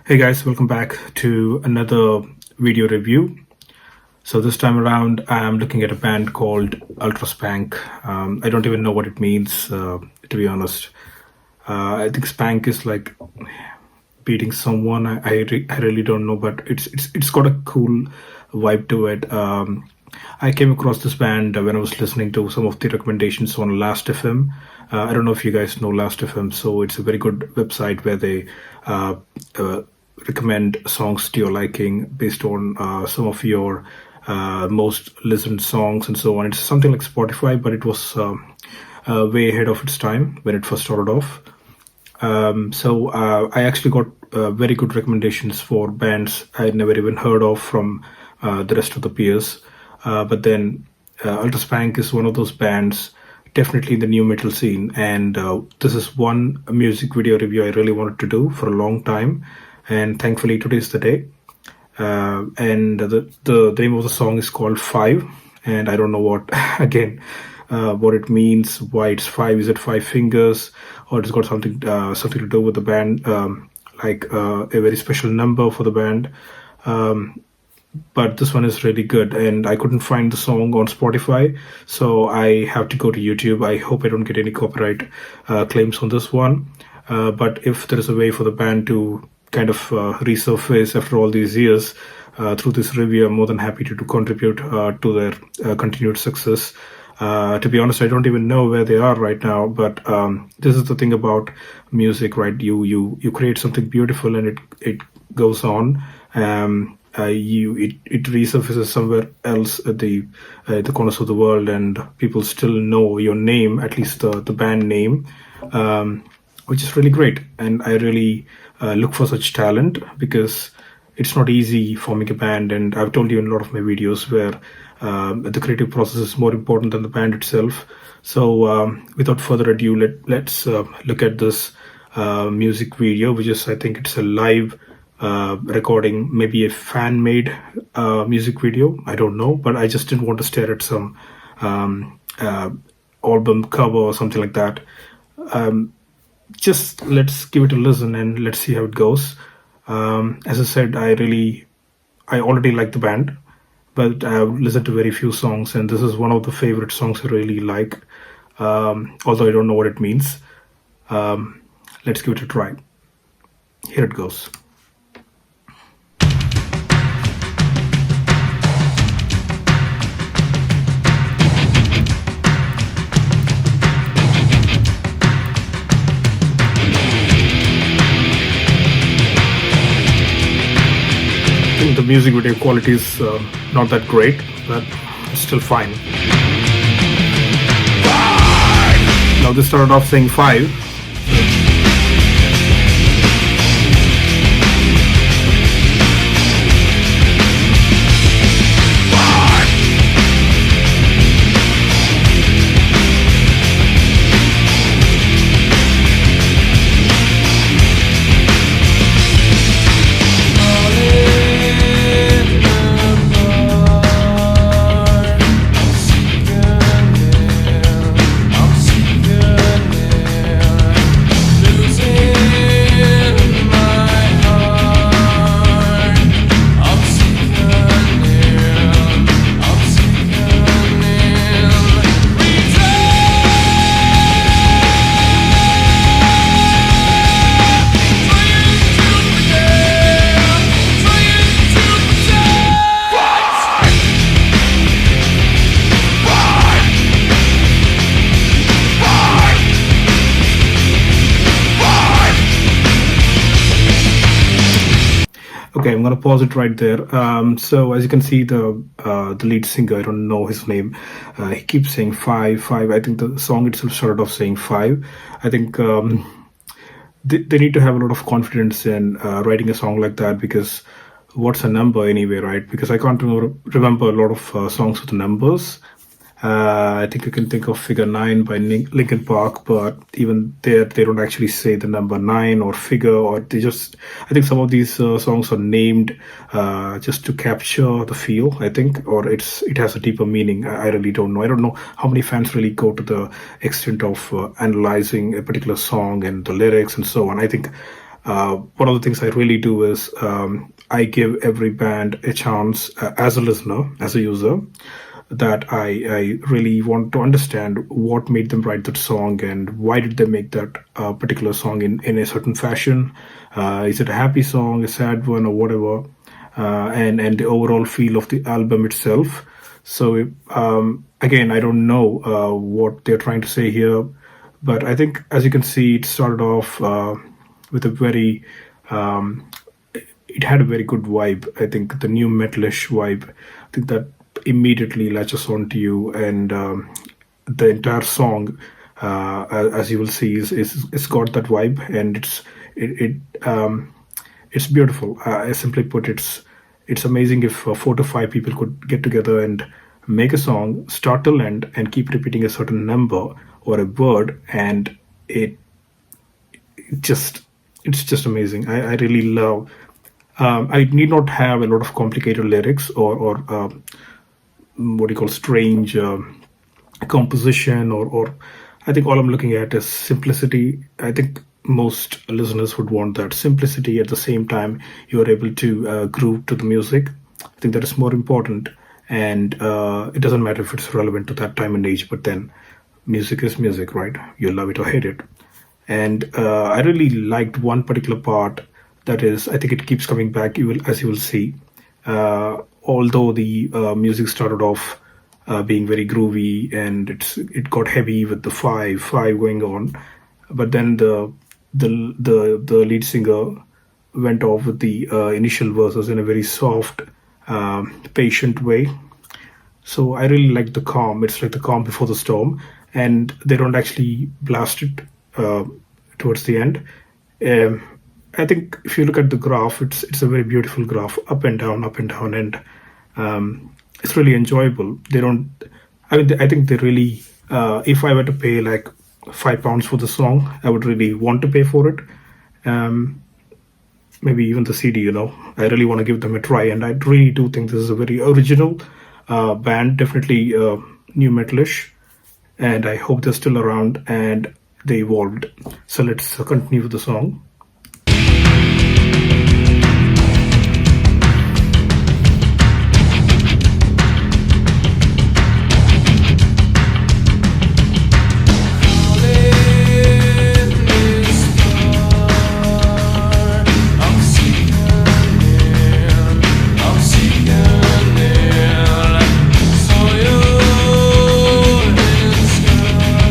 Hey guys, welcome back to another video review. So this time around, I'm looking at a band called Ultraspank. I don't even know what it means, to be honest. I think spank is like beating someone. I really don't know, but it's got a cool vibe to it. I came across this band when I was listening to some of the recommendations on Last FM. I don't know if you guys know Last FM, so it's a very good website where they uh, uh, recommend songs to your liking based on some of your most listened songs and so on. It's something like Spotify, but it was way ahead of its time when it first started off. So I actually got very good recommendations for bands I never even heard of from the rest of the peers. But then Ultraspank is one of those bands, definitely in the new metal scene. And this is one music video review I really wanted to do for a long time. And thankfully, today is the day. And the name of the song is called Five. And I don't know what, again, what it means, why it's five. Is it five fingers? Or it's got something to do with the band, like a very special number for the band. But this one is really good, and I couldn't find the song on Spotify, so I have to go to YouTube. I hope I don't get any copyright claims on this one. But if there is a way for the band to kind of resurface after all these years through this review, I'm more than happy to contribute to their continued success. To be honest, I don't even know where they are right now. But this is the thing about music, right? You create something beautiful, and it goes on. It resurfaces somewhere else at the corners of the world, and people still know your name, at least the band name, which is really great. And I really look for such talent because it's not easy forming a band. And I've told you in a lot of my videos where the creative process is more important than the band itself. So without further ado, let's look at this music video, which is, I think it's a live recording, maybe a fan-made music video. I don't know, but I just didn't want to stare at some album cover or something like that. Just let's give it a listen and let's see how it goes. As I said, I already like the band, but I've listened to very few songs, and this is one of the favorite songs I really like. Although I don't know what it means. Let's give it a try. Here it goes. The music video quality is not that great, but it's still fine. Now this started off saying five. Okay, I'm gonna pause it right there. So as you can see, the lead singer, I don't know his name, he keeps saying five, five. I think the song itself started off saying five. I think they need to have a lot of confidence in writing a song like that, because what's a number anyway, right? Because I can't remember a lot of songs with numbers. I think you can think of Figure 9 by Linkin Park, but even there, they don't actually say the number 9 or figure, or they just, I think some of these songs are named just to capture the feel, I think, or it has a deeper meaning. I really don't know. I don't know how many fans really go to the extent of analyzing a particular song and the lyrics and so on. I think one of the things I really do is I give every band a chance as a listener, as a user, that I really want to understand what made them write that song and why did they make that particular song in a certain fashion. Is it a happy song, a sad one, or whatever? And the overall feel of the album itself. So again, I don't know what they're trying to say here, but I think as you can see, it started off with a very it had a very good vibe. I think the new metalish vibe. I think that immediately latches onto you, and the entire song, as you will see, is it's got that vibe, and it's beautiful. Simply put, it's amazing if 4 to 5 people could get together and make a song start till end and keep repeating a certain number or a word, and it just it's just amazing. I really love. I need not have a lot of complicated lyrics or what do you call strange composition or I think all I'm looking at is simplicity. I think most listeners would want that simplicity. At the same time, you are able to groove to the music. I think that is more important, and it doesn't matter if it's relevant to that time and age. But then, music is music, right? You love it or hate it. And I really liked one particular part, that is, I think it keeps coming back. You will, as you will see, although the music started off being very groovy and it got heavy with the five going on, but then the lead singer went off with the initial verses in a very soft, patient way. So I really like the calm. It's like the calm before the storm, and they don't actually blast it uh, towards the end. Um, I think if you look at the graph, it's a very beautiful graph, up and down, and it's really enjoyable. They don't. I mean, I think they really. If I were to pay like £5 for the song, I would really want to pay for it. Um, Maybe even the CD. I really want to give them a try, and I really do think this is a very original band, definitely new metalish, and I hope they're still around and they evolved. So let's continue with the song.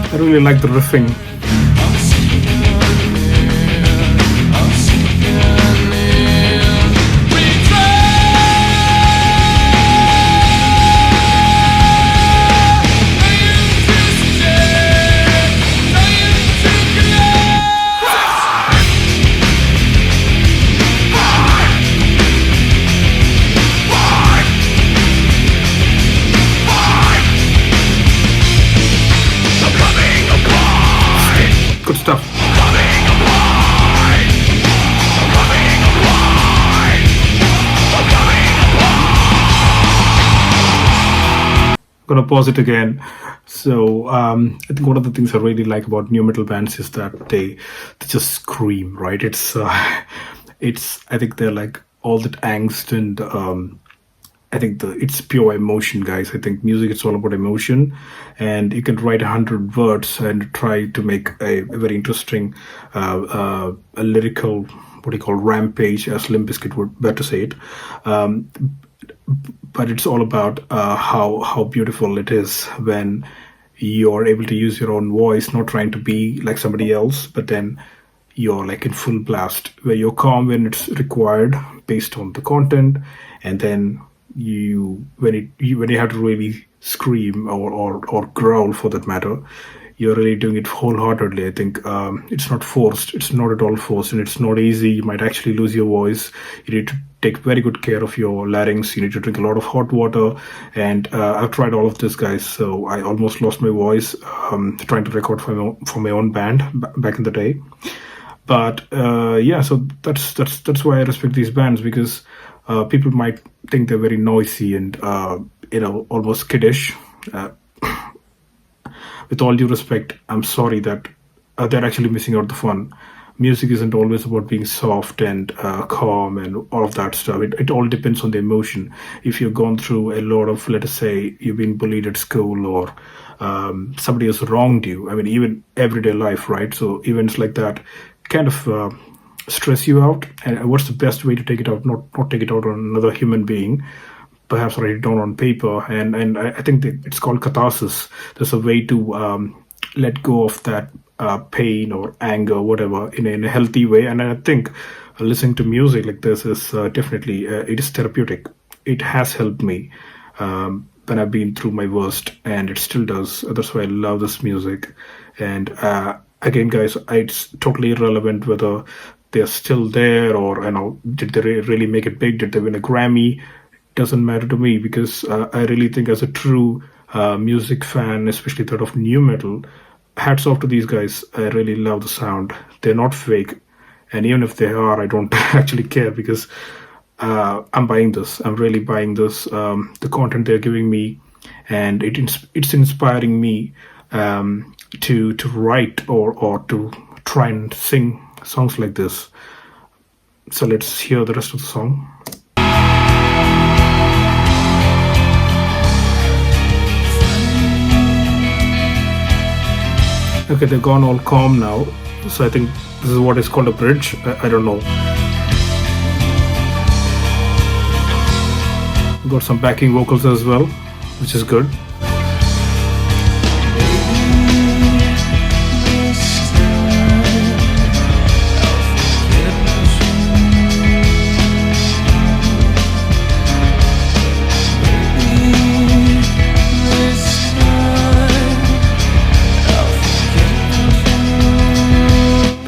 I really like the riffing. Good stuff. Gonna pause it again. So I think one of the things I really like about new metal bands is that they just scream, right? It's I think they're like all that angst, and I think it's pure emotion, guys. I think music it's all about emotion, and you can write 100 words and try to make a very interesting, a lyrical, what do you call, rampage, as Limp Bizkit would better say it. Um, but it's all about how beautiful it is when you're able to use your own voice, not trying to be like somebody else, but then you're like in full blast, where you're calm when it's required based on the content, and then when you have to really scream or growl for that matter, you're really doing it wholeheartedly. I think it's not forced. It's not at all forced, and it's not easy. You might actually lose your voice. You need to take very good care of your larynx. You need to drink a lot of hot water. And I've tried all of this, guys. So I almost lost my voice trying to record for my own band back in the day. But yeah, so that's why I respect these bands, because people might think they're very noisy and almost kiddish. Uh, with all due respect, I'm sorry that they're actually missing out the fun. music isn't always about being soft and calm and all of that stuff. It all depends on the emotion. If you've gone through a lot of, let us say, you've been bullied at school, or somebody has wronged you. I mean, even everyday life, right? So events like that kind of stress you out. And what's the best way to take it out? Not take it out on another human being. Perhaps write it down on paper. And I think that it's called catharsis. There's a way to let go of that pain or anger, whatever, in a healthy way. And I think listening to music like this is definitely it is therapeutic. It has helped me when I've been through my worst, and it still does. That's why I love this music. And again, guys, it's totally irrelevant whether they're still there, or did they really make it big? Did they win a Grammy? Doesn't matter to me, because I really think, as a true music fan, especially that of new metal, hats off to these guys. I really love the sound. They're not fake, and even if they are, I don't actually care, because I'm buying this. I'm really buying this. The content they're giving me, and it's inspiring me to write or to try and sing songs like this. So let's hear the rest of the song. Okay, they've gone all calm now. So I think this is what is called a bridge. I don't know. Got some backing vocals as well, which is good.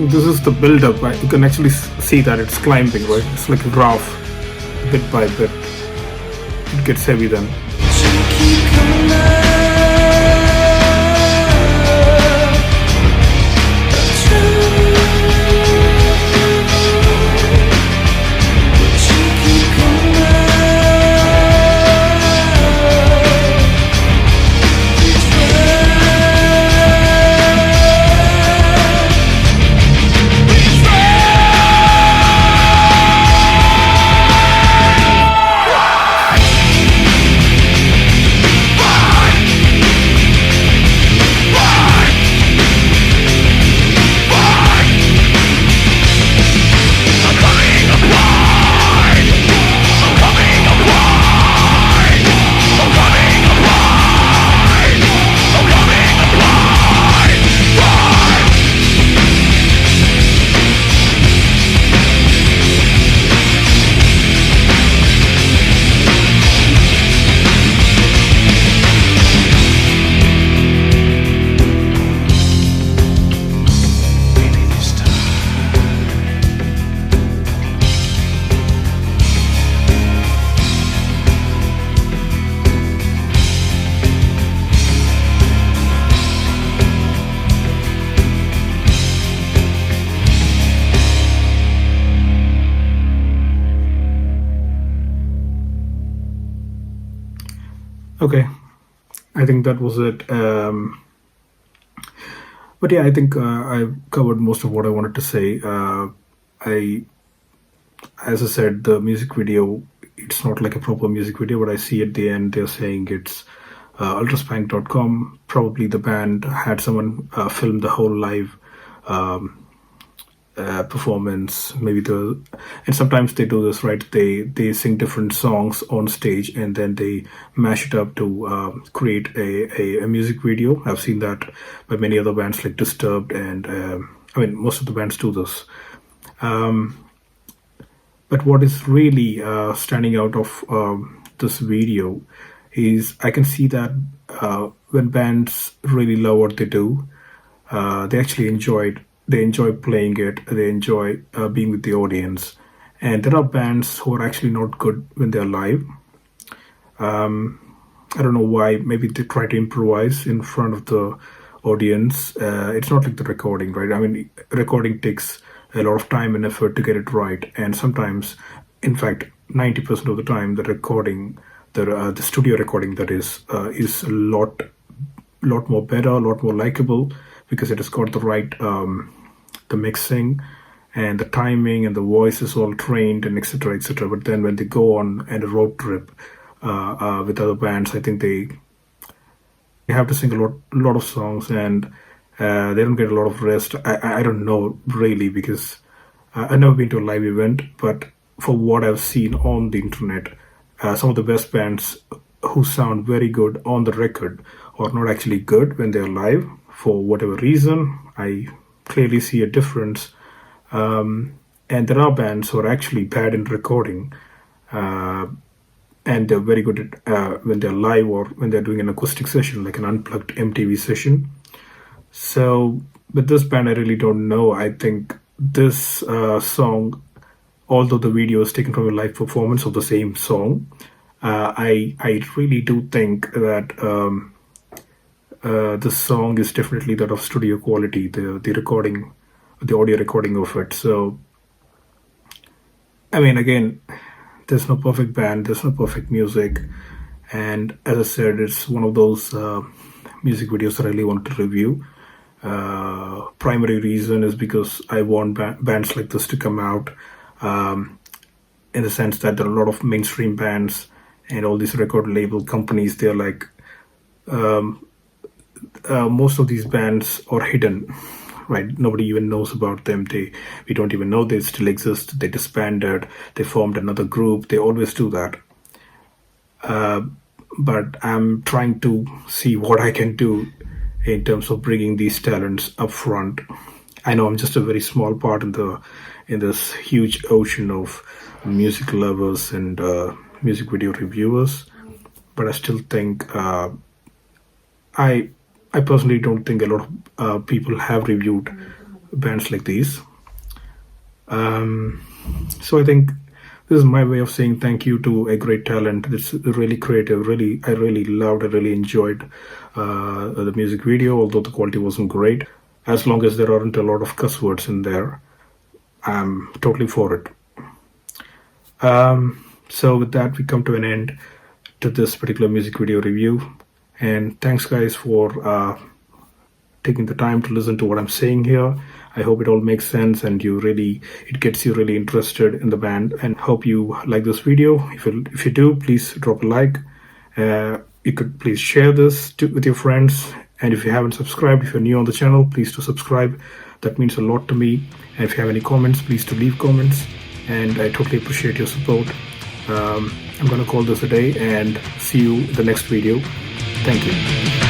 This is the build-up. You can actually see that it's climbing, right? It's like a graph, bit by bit. It gets heavy then. Okay, I think that was it. But yeah, I think I've covered most of what I wanted to say. I, as I said, the music video, it's not like a proper music video, but I see at the end they're saying it's ultraspank.com. Probably the band had someone film the whole live performance. And sometimes they do this, right? They sing different songs on stage, and then they mash it up to create a music video. I've seen that by many other bands like Disturbed, and I mean, most of the bands do this. But what is really standing out of this video is I can see that when bands really love what they do, they actually they enjoy playing it, they enjoy being with the audience. And there are bands who are actually not good when they're live. I don't know why. Maybe they try to improvise in front of the audience. It's not like the recording, right? I mean, recording takes a lot of time and effort to get it right, and sometimes, in fact, 90% of the time, the recording, the studio recording, that is a lot more better, a lot more likable, because it has got the right the mixing, and the timing and the voice is all trained and etc etc. But then when they go on a road trip with other bands, I think they have to sing a lot of songs, and they don't get a lot of rest. I don't know really, because I've never been to a live event, but for what I've seen on the internet, some of the best bands who sound very good on the record are not actually good when they're live for whatever reason. I clearly see a difference. And there are bands who are actually bad in recording, uh, and they're very good at when they're live or when they're doing an acoustic session, like an unplugged MTV session. So with this band, I really don't know. I think this song, although the video is taken from a live performance of the same song, I really do think that this song is definitely that of studio quality. The recording, the audio recording of it. So I mean, again, there's no perfect band, there's no perfect music, and as I said, it's one of those music videos that I really want to review. Primary reason is because I want bands like this to come out, in the sense that there are a lot of mainstream bands and all these record label companies. They're like, most of these bands are hidden, right? Nobody even knows about them. We don't even know they still exist. They disbanded, they formed another group. They always do that. But I'm trying to see what I can do in terms of bringing these talents up front. I know I'm just a very small part in this huge ocean of music lovers and music video reviewers, but I still think I I personally don't think a lot of people have reviewed bands like these. Um, so I think this is my way of saying thank you to a great talent. It's really creative. Really, I really loved. I really enjoyed the music video, although the quality wasn't great. As long as there aren't a lot of cuss words in there, I'm totally for it. So with that, we come to an end to this particular music video review. And thanks, guys, for taking the time to listen to what I'm saying here. I hope it all makes sense and it gets you really interested in the band. And hope you like this video. If you do, please drop a like. You could please share this with your friends. And if you haven't subscribed, if you're new on the channel, please do subscribe. That means a lot to me. And if you have any comments, please do leave comments. And I totally appreciate your support. I'm going to call this a day and see you in the next video. Thank you.